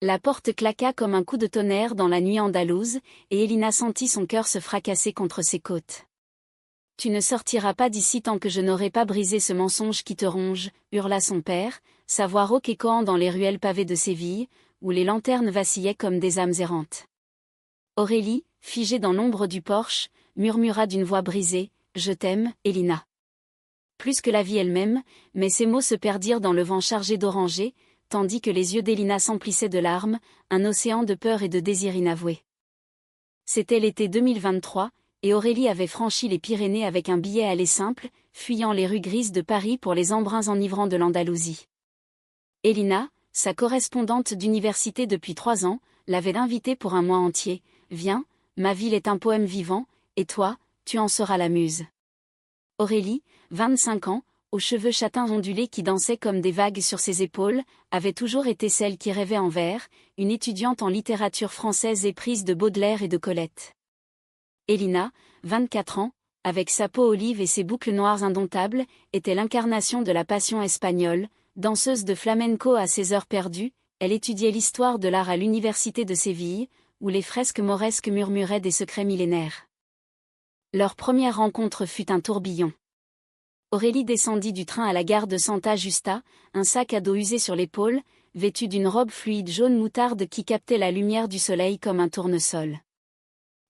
La porte claqua comme un coup de tonnerre dans la nuit andalouse, et Elina sentit son cœur se fracasser contre ses côtes. « Tu ne sortiras pas d'ici tant que je n'aurai pas brisé ce mensonge qui te ronge », hurla son père, sa voix rauque échoant dans les ruelles pavées de Séville, où les lanternes vacillaient comme des âmes errantes. Aurélie, figée dans l'ombre du porche, murmura d'une voix brisée, « Je t'aime, Elina. » Plus que la vie elle-même, mais ces mots se perdirent dans le vent chargé d'orangers, tandis que les yeux d'Elina s'emplissaient de larmes, un océan de peur et de désir inavoué. C'était l'été 2023, et Aurélie avait franchi les Pyrénées avec un billet aller simple, fuyant les rues grises de Paris pour les embruns enivrants de l'Andalousie. Elina, sa correspondante d'université depuis 3 ans, l'avait invitée pour un mois entier. « Viens, ma ville est un poème vivant, et toi, tu en seras la muse. » Aurélie, 25 ans, aux cheveux châtains ondulés qui dansaient comme des vagues sur ses épaules, avait toujours été celle qui rêvait en vers, une étudiante en littérature française éprise de Baudelaire et de Colette. Elina, 24 ans, avec sa peau olive et ses boucles noires indomptables, était l'incarnation de la passion espagnole. Danseuse de flamenco à ses heures perdues, elle étudiait l'histoire de l'art à l'université de Séville, où les fresques mauresques murmuraient des secrets millénaires. Leur première rencontre fut un tourbillon. Aurélie descendit du train à la gare de Santa Justa, un sac à dos usé sur l'épaule, vêtue d'une robe fluide jaune moutarde qui captait la lumière du soleil comme un tournesol.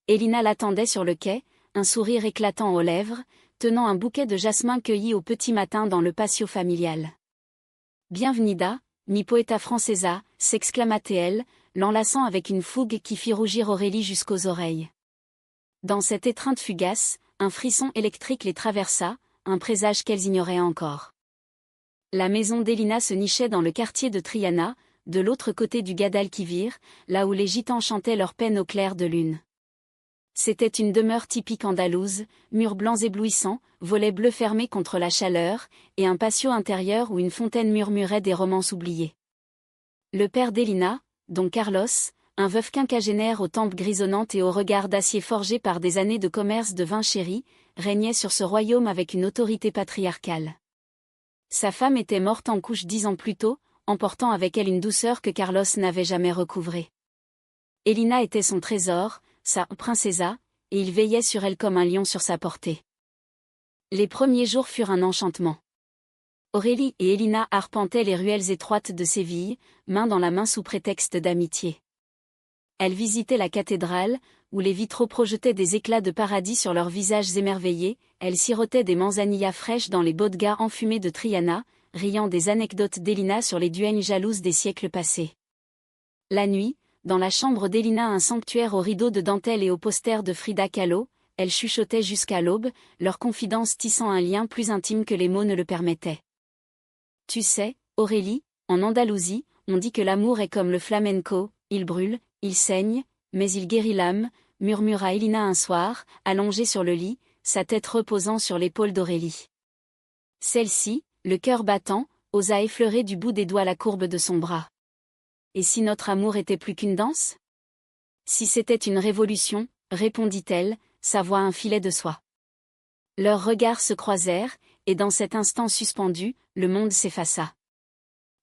Elina l'attendait sur le quai, un sourire éclatant aux lèvres, tenant un bouquet de jasmin cueilli au petit matin dans le patio familial. « Bienvenida, mi poeta francesa », s'exclama-t-elle, l'enlaçant avec une fougue qui fit rougir Aurélie jusqu'aux oreilles. Dans cette étreinte fugace, un frisson électrique les traversa, un présage qu'elles ignoraient encore. La maison d'Elina se nichait dans le quartier de Triana, de l'autre côté du Guadalquivir, là où les gitans chantaient leur peine au clair de lune. C'était une demeure typique andalouse, murs blancs éblouissants, volets bleus fermés contre la chaleur, et un patio intérieur où une fontaine murmurait des romances oubliées. Le père d'Elina, don Carlos, un veuf quinquagénaire aux tempes grisonnantes et au regard d'acier forgé par des années de commerce de vin chéri, régnait sur ce royaume avec une autorité patriarcale. Sa femme était morte en couche 10 ans plus tôt, emportant avec elle une douceur que Carlos n'avait jamais recouvrée. Elina était son trésor, sa princesa, et il veillait sur elle comme un lion sur sa portée. Les premiers jours furent un enchantement. Aurélie et Elina arpentaient les ruelles étroites de Séville, main dans la main sous prétexte d'amitié. Elles visitaient la cathédrale, où les vitraux projetaient des éclats de paradis sur leurs visages émerveillés, elles sirotaient des manzanillas fraîches dans les bodegas enfumés de Triana, riant des anecdotes d'Elina sur les duègnes jalouses des siècles passés. La nuit, dans la chambre d'Elina, un sanctuaire aux rideaux de dentelle et aux posters de Frida Kahlo, elles chuchotaient jusqu'à l'aube, leur confidence tissant un lien plus intime que les mots ne le permettaient. « Tu sais, Aurélie, en Andalousie, on dit que l'amour est comme le flamenco, il brûle, il saigne, mais il guérit l'âme », murmura Elina un soir, allongée sur le lit, sa tête reposant sur l'épaule d'Aurélie. Celle-ci, le cœur battant, osa effleurer du bout des doigts la courbe de son bras. « Et si notre amour était plus qu'une danse ? Si c'était une révolution, répondit-elle, sa voix un filet de soie. Leurs regards se croisèrent, et dans cet instant suspendu, le monde s'effaça.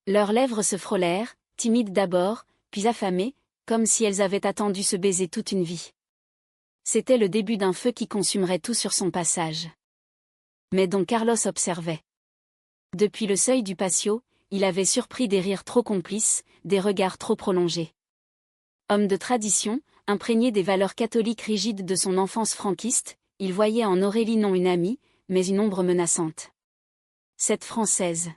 Leurs lèvres se frôlèrent, timides d'abord, puis affamées, comme si elles avaient attendu ce baiser toute une vie. C'était le début d'un feu qui consumerait tout sur son passage. Mais don Carlos observait. Depuis le seuil du patio, il avait surpris des rires trop complices, des regards trop prolongés. Homme de tradition, imprégné des valeurs catholiques rigides de son enfance franquiste, il voyait en Aurélie non une amie, mais une ombre menaçante. Cette Française.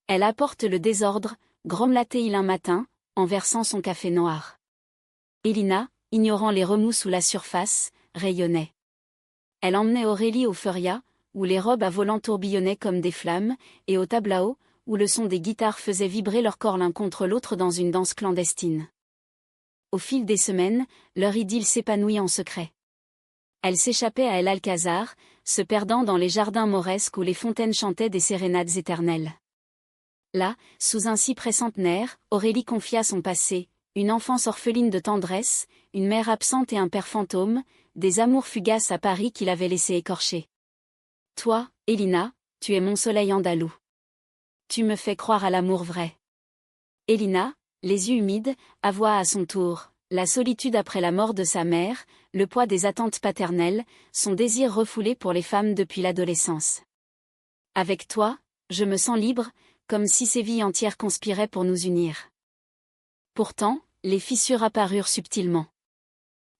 Elle apporte le désordre, grommela-t-il un matin, en versant son café noir. Elina, ignorant les remous sous la surface, rayonnait. Elle emmenait Aurélie au Furia, où les robes à volants tourbillonnaient comme des flammes, et au tablao, où le son des guitares faisait vibrer leurs corps l'un contre l'autre dans une danse clandestine. Au fil des semaines, leur idylle s'épanouit en secret. Elle s'échappait à El Alcázar, se perdant dans les jardins mauresques où les fontaines chantaient des sérénades éternelles. Là, sous un cyprès centenaire, Aurélie confia son passé, une enfance orpheline de tendresse, une mère absente et un père fantôme, des amours fugaces à Paris qu'il avait laissé écorcher. « Toi, Elina, tu es mon soleil andalou. Tu me fais croire à l'amour vrai. » Elina, les yeux humides, avoua à son tour, la solitude après la mort de sa mère, le poids des attentes paternelles, son désir refoulé pour les femmes depuis l'adolescence. Avec toi, je me sens libre, comme si ces vies entières conspiraient pour nous unir. Pourtant, les fissures apparurent subtilement.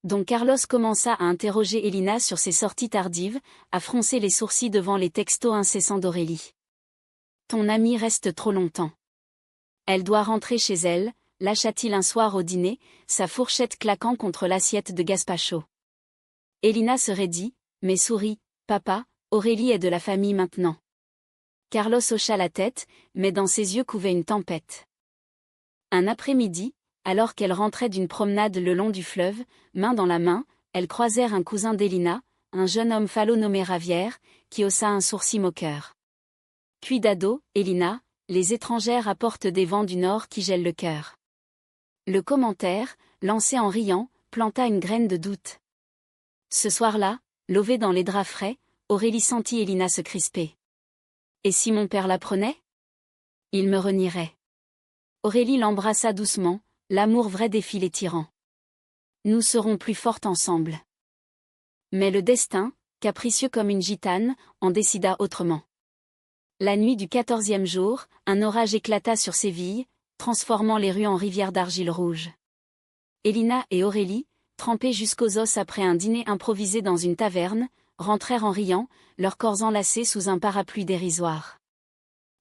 Don Carlos commença à interroger Elina sur ses sorties tardives, à froncer les sourcils devant les textos incessants d'Aurélie. Ton amie reste trop longtemps. Elle doit rentrer chez elle, lâcha-t-il un soir au dîner, sa fourchette claquant contre l'assiette de gazpacho. Elina se raidit, mais sourit, papa, Aurélie est de la famille maintenant. Carlos hocha la tête, mais dans ses yeux couvait une tempête. Un après-midi, alors qu'elle rentrait d'une promenade le long du fleuve, main dans la main, elles croisèrent un cousin d'Elina, un jeune homme falot nommé Ravière, qui haussa un sourcil moqueur. Cuidado, Elina, les étrangères apportent des vents du nord qui gèlent le cœur. Le commentaire, lancé en riant, planta une graine de doute. Ce soir-là, levée dans les draps frais, Aurélie sentit Elina se crisper. Et si mon père l'apprenait? Il me renierait. Aurélie l'embrassa doucement, l'amour vrai défie les tyrans. Nous serons plus fortes ensemble. Mais le destin, capricieux comme une gitane, en décida autrement. La nuit du 14e jour, un orage éclata sur Séville, transformant les rues en rivières d'argile rouge. Elina et Aurélie, trempées jusqu'aux os après un dîner improvisé dans une taverne, rentrèrent en riant, leurs corps enlacés sous un parapluie dérisoire.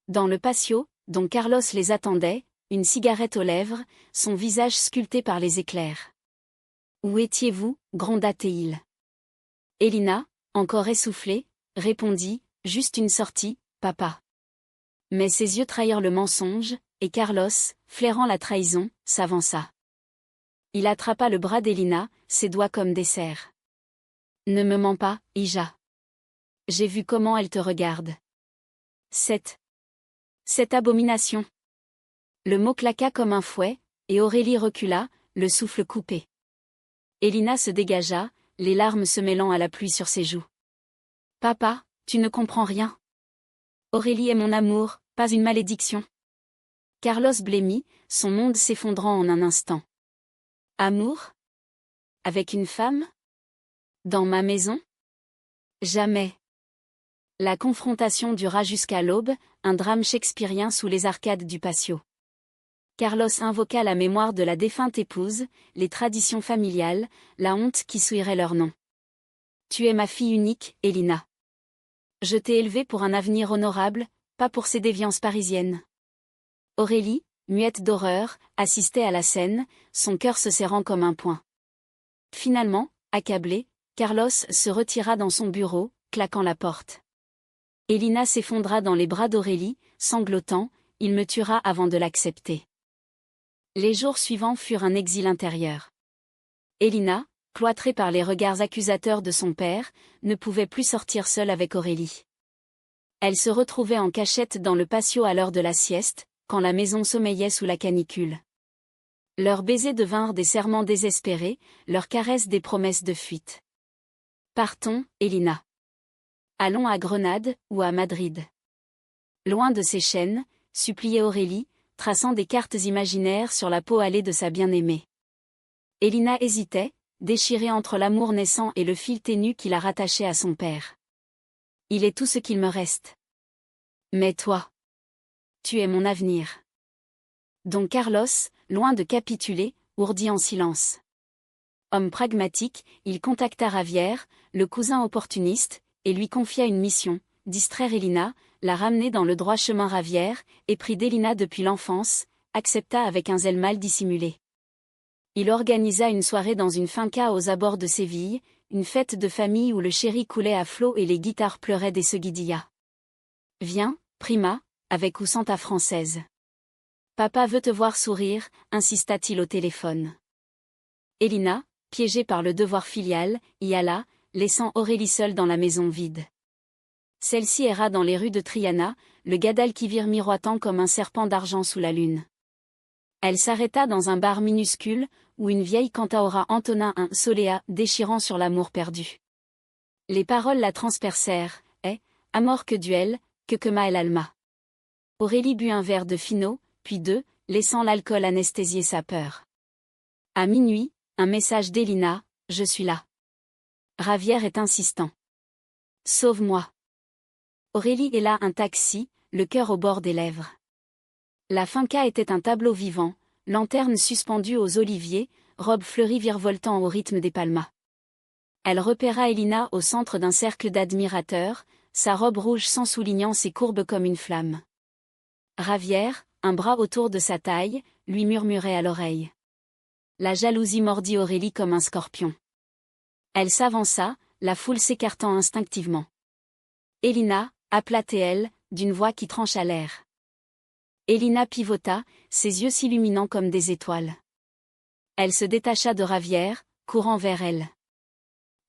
Dans le patio, dont Carlos les attendait, une cigarette aux lèvres, son visage sculpté par les éclairs. « Où étiez-vous » gronda-t-il. Elina, encore essoufflée, répondit « Juste une sortie, papa. » Mais ses yeux trahirent le mensonge, et Carlos, flairant la trahison, s'avança. Il attrapa le bras d'Elina, ses doigts comme des serres. « Ne me mens pas, Ija. J'ai vu comment elle te regarde. Cette abomination. » Le mot claqua comme un fouet, et Aurélie recula, le souffle coupé. Elina se dégagea, les larmes se mêlant à la pluie sur ses joues. « Papa, tu ne comprends rien. Aurélie est mon amour, pas une malédiction. » Carlos blêmit, son monde s'effondrant en un instant. « Amour? Avec une femme? Dans ma maison? Jamais. » La confrontation dura jusqu'à l'aube, un drame shakespearien sous les arcades du patio. Carlos invoqua la mémoire de la défunte épouse, les traditions familiales, la honte qui souillerait leur nom. « Tu es ma fille unique, Elina. Je t'ai élevée pour un avenir honorable, pas pour ces déviances parisiennes. » Aurélie, muette d'horreur, assistait à la scène, son cœur se serrant comme un poing. Finalement, accablé, Carlos se retira dans son bureau, claquant la porte. Elina s'effondra dans les bras d'Aurélie, sanglotant, « Il me tuera avant de l'accepter. » Les jours suivants furent un exil intérieur. Elina, cloîtrée par les regards accusateurs de son père, ne pouvait plus sortir seule avec Aurélie. Elle se retrouvait en cachette dans le patio à l'heure de la sieste, quand la maison sommeillait sous la canicule. Leurs baisers devinrent des serments désespérés, leurs caresses des promesses de fuite. Partons, Elina. Allons à Grenade, ou à Madrid. Loin de ces chaînes, suppliait Aurélie, traçant des cartes imaginaires sur la peau hâlée de sa bien-aimée. Elina hésitait, déchirée entre l'amour naissant et le fil ténu qui la rattachait à son père. « Il est tout ce qu'il me reste. Mais toi, tu es mon avenir. » Don Carlos, loin de capituler, ourdit en silence. Homme pragmatique, il contacta Ravière, le cousin opportuniste, et lui confia une mission, distraire Elina, la ramener dans le droit chemin. Ravière, épris d'Elina depuis l'enfance, accepta avec un zèle mal dissimulé. Il organisa une soirée dans une finca aux abords de Séville, une fête de famille où le chéri coulait à flots et les guitares pleuraient des seguidillas. « Viens, prima, avec ou sans ta française. Papa veut te voir sourire, insista-t-il au téléphone. » Elina, piégée par le devoir filial, y alla, laissant Aurélie seule dans la maison vide. Celle-ci erra dans les rues de Triana, le Guadalquivir miroitant comme un serpent d'argent sous la lune. Elle s'arrêta dans un bar minuscule, où une vieille cantaora entonna un solea déchirant sur l'amour perdu. Les paroles la transpercèrent, amor que duel, que ma el alma. Aurélie but un verre de fino, puis deux, laissant l'alcool anesthésier sa peur. À minuit, un message d'Elina, je suis là. Javier est insistant. Sauve-moi. Aurélie est là, un taxi, le cœur au bord des lèvres. La finca était un tableau vivant, lanterne suspendue aux oliviers, robe fleurie virevoltant au rythme des palmas. Elle repéra Elina au centre d'un cercle d'admirateurs, sa robe rouge sans soulignant ses courbes comme une flamme. Javier, un bras autour de sa taille, lui murmurait à l'oreille. La jalousie mordit Aurélie comme un scorpion. Elle s'avança, la foule s'écartant instinctivement. Elina, appela-t-elle, d'une voix qui trancha l'air. Elina pivota, ses yeux s'illuminant comme des étoiles. Elle se détacha de Javier, courant vers elle.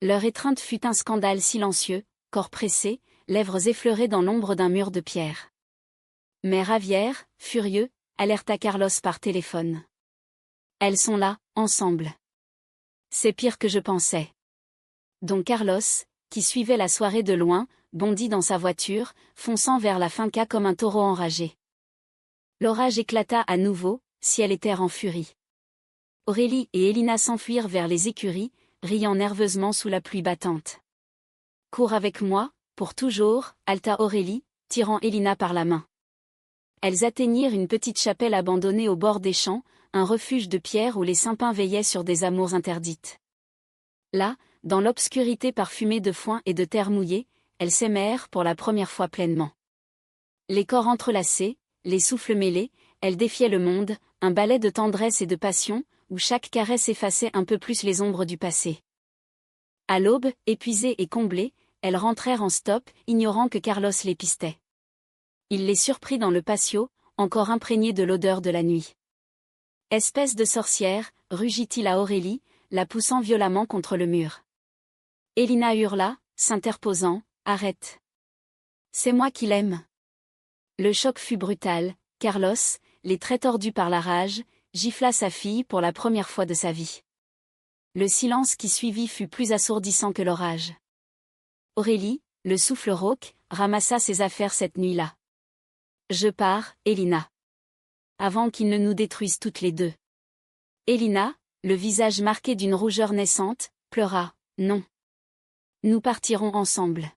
Leur étreinte fut un scandale silencieux, corps pressé, lèvres effleurées dans l'ombre d'un mur de pierre. Mais Javier, furieux, alerta Carlos par téléphone. Elles sont là, ensemble. C'est pire que je pensais. Donc Carlos, qui suivait la soirée de loin, bondit dans sa voiture, fonçant vers la finca comme un taureau enragé. L'orage éclata à nouveau, ciel et terre en furie. Aurélie et Elina s'enfuirent vers les écuries, riant nerveusement sous la pluie battante. « Cours avec moi, pour toujours » haleta Aurélie, tirant Elina par la main. Elles atteignirent une petite chapelle abandonnée au bord des champs, un refuge de pierre où les saints-pins veillaient sur des amours interdites. Là, dans l'obscurité parfumée de foin et de terre mouillée, elles s'aimèrent pour la première fois pleinement. Les corps entrelacés, les souffles mêlés, elles défiaient le monde, un ballet de tendresse et de passion, où chaque caresse effaçait un peu plus les ombres du passé. À l'aube, épuisées et comblées, elles rentrèrent en stop, ignorant que Carlos les pistait. Il les surprit dans le patio, encore imprégné de l'odeur de la nuit. « Espèce de sorcière » rugit-il à Aurélie, la poussant violemment contre le mur. Elina hurla, s'interposant, « Arrête. C'est moi qui l'aime. » Le choc fut brutal, Carlos, les traits tordus par la rage, gifla sa fille pour la première fois de sa vie. Le silence qui suivit fut plus assourdissant que l'orage. Aurélie, le souffle rauque, ramassa ses affaires cette nuit-là. « Je pars, Elina. Avant qu'ils ne nous détruisent toutes les deux. » Elina, le visage marqué d'une rougeur naissante, pleura, « Non. Nous partirons ensemble. »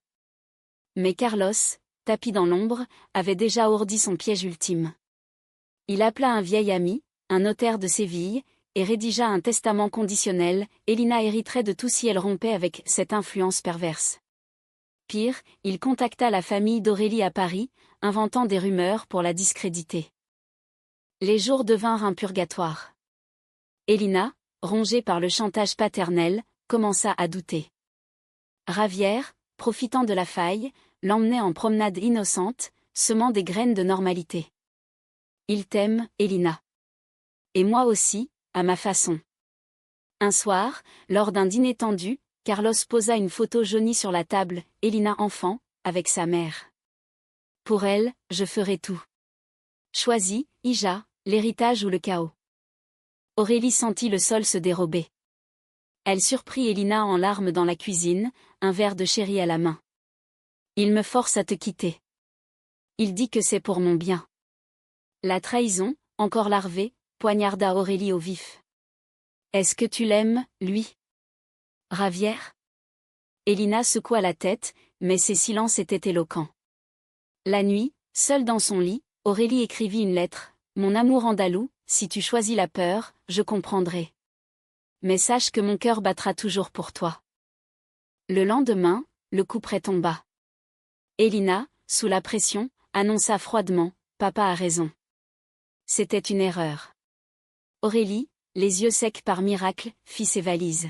Mais Carlos, tapi dans l'ombre, avait déjà ourdi son piège ultime. Il appela un vieil ami, un notaire de Séville, et rédigea un testament conditionnel. Elina hériterait de tout si elle rompait avec cette influence perverse. Pire, il contacta la famille d'Aurélie à Paris, inventant des rumeurs pour la discréditer. Les jours devinrent un purgatoire. Elina, rongée par le chantage paternel, commença à douter. Javier, profitant de la faille, l'emmenait en promenade innocente, semant des graines de normalité. Il t'aime, Elina. Et moi aussi, à ma façon. Un soir, lors d'un dîner tendu, Carlos posa une photo jaunie sur la table, Elina enfant, avec sa mère. Pour elle, je ferai tout. Choisis, Ija, l'héritage ou le chaos. Aurélie sentit le sol se dérober. Elle surprit Elina en larmes dans la cuisine, un verre de sherry à la main. Il me force à te quitter. Il dit que c'est pour mon bien. La trahison, encore larvée, poignarda Aurélie au vif. Est-ce que tu l'aimes, lui? Javier? Elina secoua la tête, mais ses silences étaient éloquents. La nuit, seule dans son lit, Aurélie écrivit une lettre. Mon amour andalou, si tu choisis la peur, je comprendrai. Mais sache que mon cœur battra toujours pour toi. Le lendemain, le couperet tomba. Elina, sous la pression, annonça froidement, papa a raison. C'était une erreur. Aurélie, les yeux secs par miracle, fit ses valises.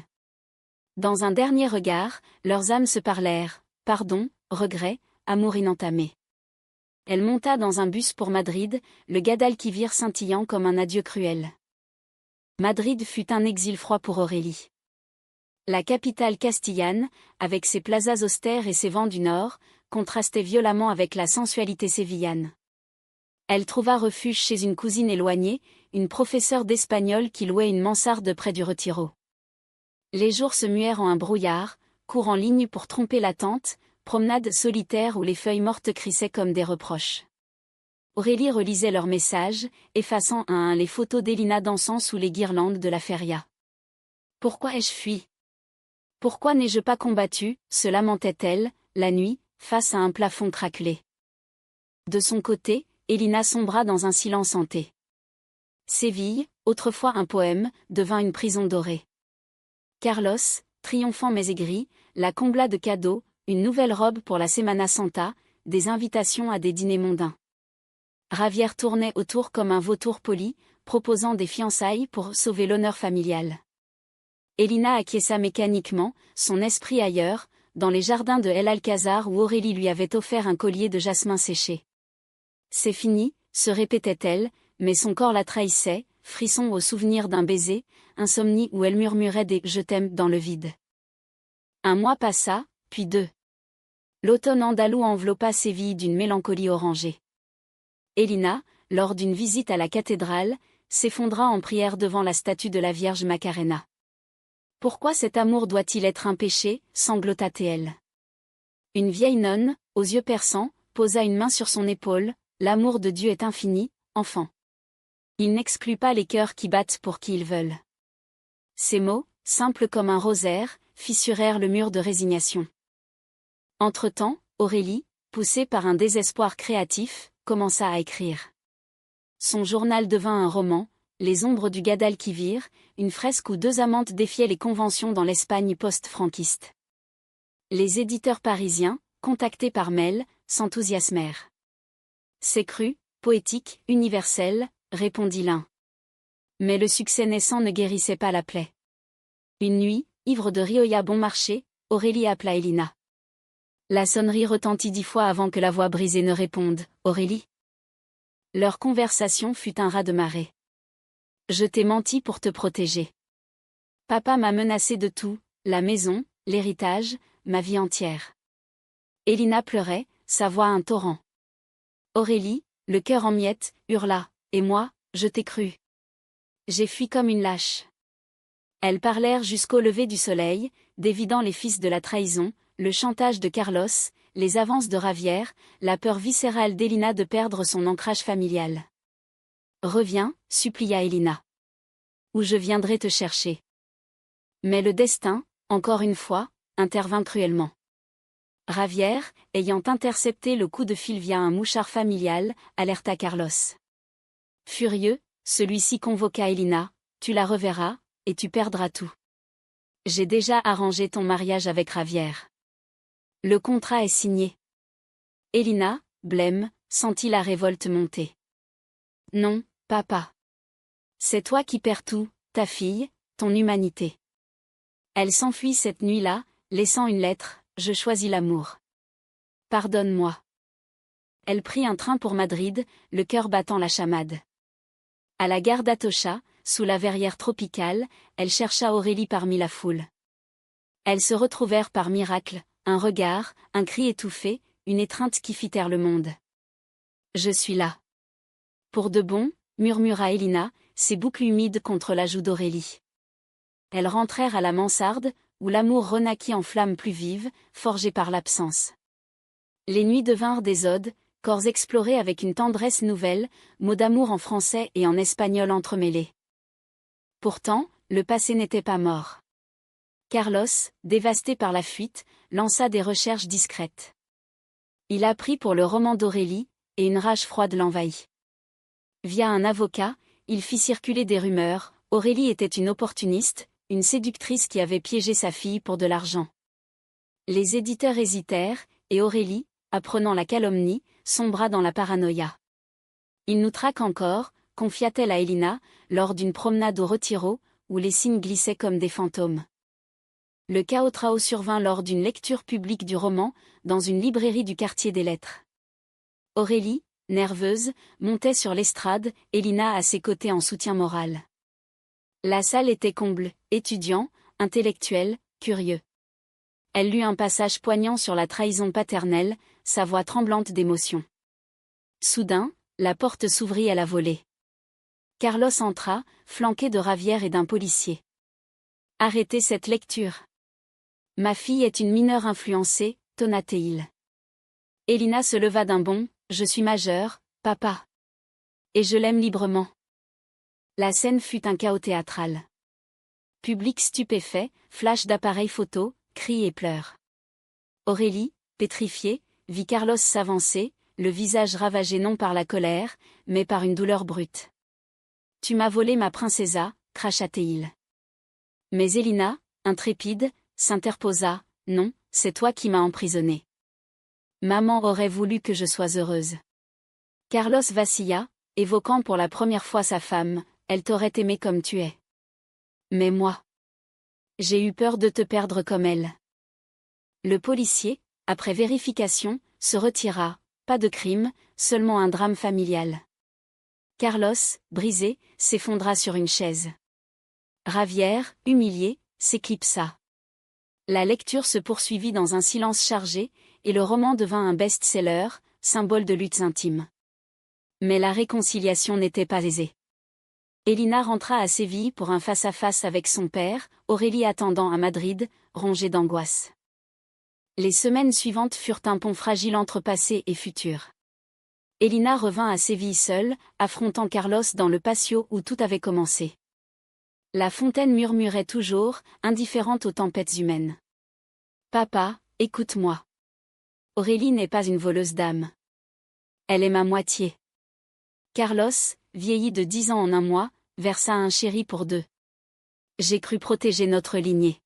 Dans un dernier regard, leurs âmes se parlèrent, pardon, regret, amour inentamé. Elle monta dans un bus pour Madrid, le Guadalquivir scintillant comme un adieu cruel. Madrid fut un exil froid pour Aurélie. La capitale castillane, avec ses plazas austères et ses vents du nord, contrastait violemment avec la sensualité sévillane. Elle trouva refuge chez une cousine éloignée, une professeure d'espagnol qui louait une mansarde près du Retiro. Les jours se muèrent en un brouillard, cours en ligne pour tromper l'attente, promenade solitaire où les feuilles mortes crissaient comme des reproches. Aurélie relisait leurs messages, effaçant un à un les photos d'Elina dansant sous les guirlandes de la feria. Pourquoi ai-je fui? Pourquoi n'ai-je pas combattu, se lamentait-elle, la nuit, face à un plafond craquelé. De son côté, Elina sombra dans un silence hanté. Séville, autrefois un poème, devint une prison dorée. Carlos, triomphant mais aigri, la combla de cadeaux, une nouvelle robe pour la Semana Santa, des invitations à des dîners mondains. Javier tournait autour comme un vautour poli, proposant des fiançailles pour sauver l'honneur familial. Elina acquiesça mécaniquement, son esprit ailleurs, dans les jardins de El Alcázar où Aurélie lui avait offert un collier de jasmin séché. C'est fini, se répétait-elle, mais son corps la trahissait, frisson au souvenir d'un baiser, insomnie où elle murmurait des « je t'aime » dans le vide. Un mois passa, puis deux. L'automne andalou enveloppa Séville d'une mélancolie orangée. Elina, lors d'une visite à la cathédrale, s'effondra en prière devant la statue de la Vierge Macarena. Pourquoi cet amour doit-il être un péché, sanglota-t-elle. Une vieille nonne, aux yeux perçants, posa une main sur son épaule. L'amour de Dieu est infini, enfant. Il n'exclut pas les cœurs qui battent pour qui ils veulent. Ces mots, simples comme un rosaire, fissurèrent le mur de résignation. Entre-temps, Aurélie, poussée par un désespoir créatif, commença à écrire. Son journal devint un roman, Les ombres du Guadalquivir, une fresque où deux amantes défiaient les conventions dans l'Espagne post-franquiste. Les éditeurs parisiens, contactés par mail, s'enthousiasmèrent. C'est cru, poétique, universel, répondit l'un. Mais le succès naissant ne guérissait pas la plaie. Une nuit, ivre de Rioja bon marché, Aurélie appela Elina. La sonnerie retentit 10 fois avant que la voix brisée ne réponde, « Aurélie ?» Leur conversation fut un raz-de-marée. « Je t'ai menti pour te protéger. Papa m'a menacé de tout, la maison, l'héritage, ma vie entière. » Elina pleurait, sa voix un torrent. Aurélie, le cœur en miettes, hurla, « Et moi, je t'ai cru. J'ai fui comme une lâche. » Elles parlèrent jusqu'au lever du soleil, dévidant les fils de la trahison, le chantage de Carlos, les avances de Javier, la peur viscérale d'Elina de perdre son ancrage familial. « Reviens, supplia Elina. Ou je viendrai te chercher. » Mais le destin, encore une fois, intervint cruellement. Javier, ayant intercepté le coup de fil via un mouchard familial, alerta Carlos. Furieux, celui-ci convoqua Elina, « Tu la reverras, et tu perdras tout. J'ai déjà arrangé ton mariage avec Javier. Le contrat est signé. » Elina, blême, sentit la révolte monter. « Non, papa. C'est toi qui perds tout, ta fille, ton humanité. » Elle s'enfuit cette nuit-là, laissant une lettre, « Je choisis l'amour. Pardonne-moi. » Elle prit un train pour Madrid, le cœur battant la chamade. À la gare d'Atocha, sous la verrière tropicale, elle chercha Aurélie parmi la foule. Elles se retrouvèrent par miracle, un regard, un cri étouffé, une étreinte qui fit taire le monde. « Je suis là. » Pour de bon, murmura Elina, ses boucles humides contre la joue d'Aurélie. Elles rentrèrent à la mansarde, où l'amour renaquit en flammes plus vives, forgées par l'absence. Les nuits devinrent des odes, corps explorés avec une tendresse nouvelle, mots d'amour en français et en espagnol entremêlés. Pourtant, le passé n'était pas mort. Carlos, dévasté par la fuite, lança des recherches discrètes. Il apprit pour le roman d'Aurélie, et une rage froide l'envahit. Via un avocat, il fit circuler des rumeurs, Aurélie était une opportuniste, une séductrice qui avait piégé sa fille pour de l'argent. Les éditeurs hésitèrent, et Aurélie, apprenant la calomnie, sombra dans la paranoïa. Il nous traque encore, confia-t-elle à Elina, lors d'une promenade au Retiro, où les signes glissaient comme des fantômes. Le chaos survint lors d'une lecture publique du roman, dans une librairie du quartier des Lettres. Aurélie, nerveuse, montait sur l'estrade, Elina à ses côtés en soutien moral. La salle était comble, étudiants, intellectuels, curieux. Elle lut un passage poignant sur la trahison paternelle, sa voix tremblante d'émotion. Soudain, la porte s'ouvrit à la volée. Carlos entra, flanqué de Javier et d'un policier. « Arrêtez cette lecture. Ma fille est une mineure influencée, tonna-t-il. Elina se leva d'un bond, « Je suis majeure, Papa. Et je l'aime librement. La scène fut un chaos théâtral. Public stupéfait, flash d'appareils photo, cris et pleurs. Aurélie, pétrifiée, vit Carlos s'avancer, le visage ravagé non par la colère, mais par une douleur brute. « Tu m'as volé ma princessa », cracha-t-il. Mais Elina, intrépide, s'interposa. « Non, c'est toi qui m'as emprisonnée. Maman aurait voulu que je sois heureuse. » Carlos vacilla, évoquant pour la première fois sa femme. « Elle t'aurait aimé comme tu es. Mais moi. J'ai eu peur de te perdre comme elle. » Le policier, après vérification, se retira. Pas de crime, seulement un drame familial. Carlos, brisé, s'effondra sur une chaise. Ravière, humilié, s'éclipsa. La lecture se poursuivit dans un silence chargé, et le roman devint un best-seller, symbole de luttes intimes. Mais la réconciliation n'était pas aisée. Elina rentra à Séville pour un face-à-face avec son père, Aurélie attendant à Madrid, rongée d'angoisse. Les semaines suivantes furent un pont fragile entre passé et futur. Elina revint à Séville seule, affrontant Carlos dans le patio où tout avait commencé. La fontaine murmurait toujours, indifférente aux tempêtes humaines. « Papa, écoute-moi. Aurélie n'est pas une voleuse d'âme. Elle est ma moitié. » Carlos, vieilli de 10 ans en un mois, versa un chéri pour 2. « J'ai cru protéger notre lignée.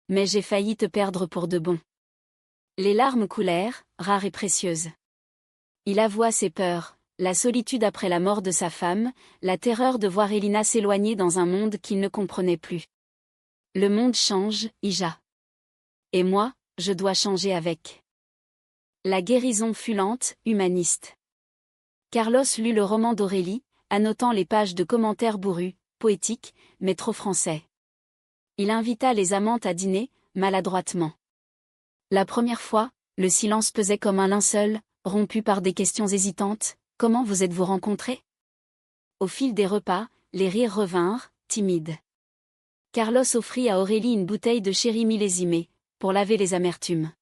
Mais j'ai failli te perdre pour de bon. » Les larmes coulèrent, rares et précieuses. Il avoua ses peurs, la solitude après la mort de sa femme, la terreur de voir Elina s'éloigner dans un monde qu'il ne comprenait plus. Le monde change, Ija. Et moi, je dois changer avec. La guérison fut lente, humaniste. Carlos lut le roman d'Aurélie, annotant les pages de commentaires bourrus, poétiques, mais trop français. Il invita les amantes à dîner, maladroitement. La première fois, le silence pesait comme un linceul, rompu par des questions hésitantes. « Comment vous êtes-vous rencontrés ?» Au fil des repas, les rires revinrent, timides. Carlos offrit à Aurélie une bouteille de sherry millésimée, pour laver les amertumes.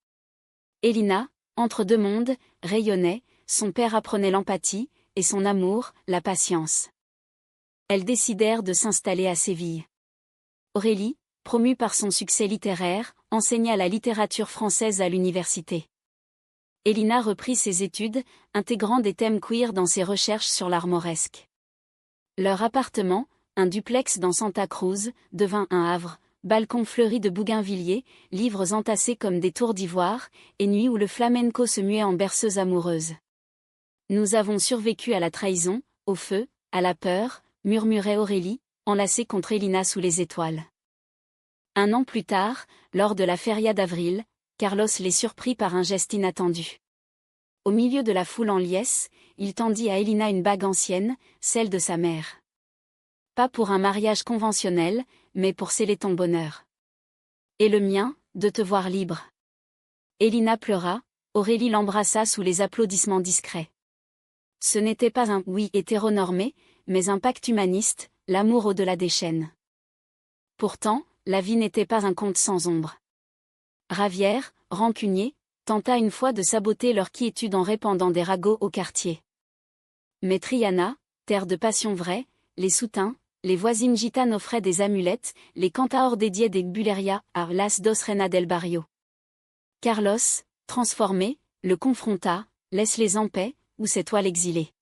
Elina, entre deux mondes, rayonnait, son père apprenait l'empathie, et son amour, la patience. Elles décidèrent de s'installer à Séville. Aurélie, promue par son succès littéraire, enseigna la littérature française à l'université. Elina reprit ses études, intégrant des thèmes queer dans ses recherches sur l'art mauresque. Leur appartement, un duplex dans Santa Cruz, devint un havre, balcon fleuri de bougainvilliers, livres entassés comme des tours d'ivoire, et nuit où le flamenco se muait en berceuse amoureuse. « Nous avons survécu à la trahison, au feu, à la peur », murmurait Aurélie, enlacée contre Elina sous les étoiles. Un an plus tard, lors de la feria d'avril, Carlos les surprit par un geste inattendu. Au milieu de la foule en liesse, il tendit à Elina une bague ancienne, celle de sa mère. Pas pour un mariage conventionnel, mais pour sceller ton bonheur. Et le mien, de te voir libre. Elina pleura, Aurélie l'embrassa sous les applaudissements discrets. Ce n'était pas un « oui » hétéronormé, mais un pacte humaniste, l'amour au-delà des chaînes. Pourtant, la vie n'était pas un conte sans ombre. Ravière, rancunier, tenta une fois de saboter leur quiétude en répandant des ragots au quartier. Mais Triana, terre de passion vraie, les soutint, les voisines gitanes offraient des amulettes, les cantaors dédiaient des bulerías à Las dos Reinas del Barrio. Carlos, transformé, le confronta, laisse-les en paix, ou c'est toi l'exilé.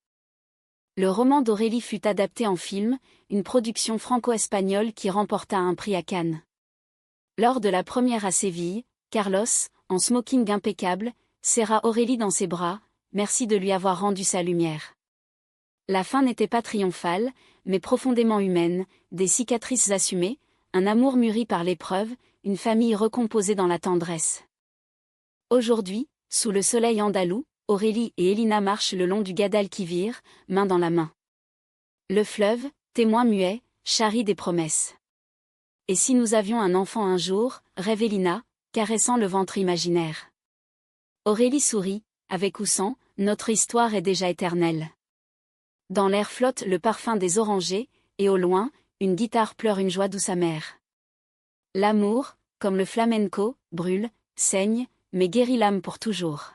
Le roman d'Aurélie fut adapté en film, une production franco-espagnole qui remporta un prix à Cannes. Lors de la première à Séville, Carlos, en smoking impeccable, serra Aurélie dans ses bras, merci de lui avoir rendu sa lumière. La fin n'était pas triomphale, mais profondément humaine, des cicatrices assumées, un amour mûri par l'épreuve, une famille recomposée dans la tendresse. Aujourd'hui, sous le soleil andalou, Aurélie et Elina marchent le long du Guadalquivir, main dans la main. Le fleuve, témoin muet, charrie des promesses. Et si nous avions un enfant un jour, rêve Elina, caressant le ventre imaginaire. Aurélie sourit, avec ou sans, notre histoire est déjà éternelle. Dans l'air flotte le parfum des orangers, et au loin, une guitare pleure une joie douce amère. L'amour, comme le flamenco, brûle, saigne, mais guérit l'âme pour toujours.